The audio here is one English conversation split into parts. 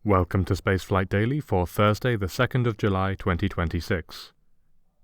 Welcome to Spaceflight Daily for Thursday, the 2nd of July 2026.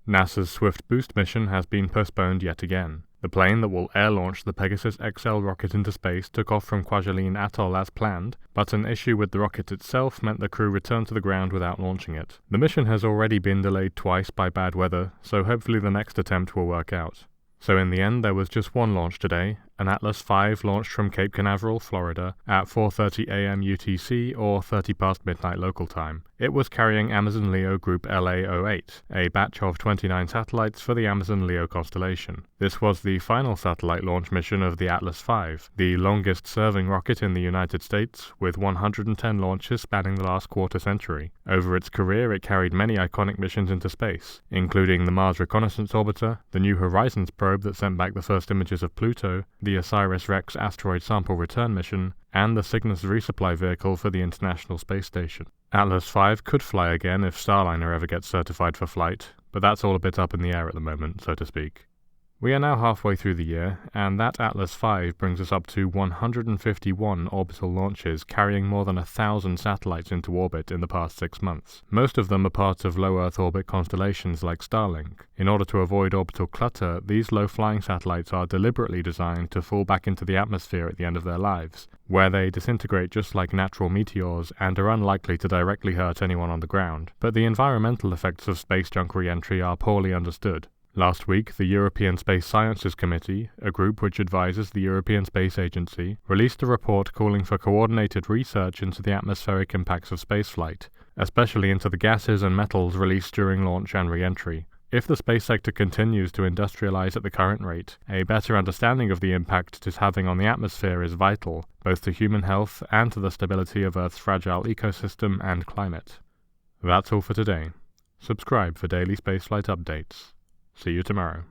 NASA's Swift boost mission has been postponed yet again. The plane that will air-launch the Pegasus XL rocket into space took off from Kwajalein Atoll as planned, but an issue with the rocket itself meant the crew returned to the ground without launching it. The mission has already been delayed twice by bad weather, so hopefully the next attempt will work out. So in the end, there was just one launch today. An Atlas V launched from Cape Canaveral, Florida, at 4:30 a.m. UTC or 30 past midnight local time. It was carrying Amazon Leo Group LA-08, a batch of 29 satellites for the Amazon Leo constellation. This was the final satellite launch mission of the Atlas V, the longest-serving rocket in the United States, with 110 launches spanning the last quarter century. Over its career, it carried many iconic missions into space, including the Mars Reconnaissance Orbiter, the New Horizons probe that sent back the first images of Pluto, the OSIRIS-REx asteroid sample return mission, and the Cygnus resupply vehicle for the International Space Station. Atlas V could fly again if Starliner ever gets certified for flight, but that's all a bit up in the air at the moment, so to speak. We are now halfway through the year, and that Atlas V brings us up to 151 orbital launches carrying more than 1,000 satellites into orbit in the past 6 months. Most of them are part of low Earth orbit constellations like Starlink. In order to avoid orbital clutter, these low-flying satellites are deliberately designed to fall back into the atmosphere at the end of their lives, where they disintegrate just like natural meteors and are unlikely to directly hurt anyone on the ground. But the environmental effects of space junk re-entry are poorly understood. Last week, the European Space Sciences Committee, a group which advises the European Space Agency, released a report calling for coordinated research into the atmospheric impacts of spaceflight, especially into the gases and metals released during launch and re-entry. If the space sector continues to industrialize at the current rate, a better understanding of the impact it is having on the atmosphere is vital, both to human health and to the stability of Earth's fragile ecosystem and climate. That's all for today. Subscribe for daily spaceflight updates. See you tomorrow.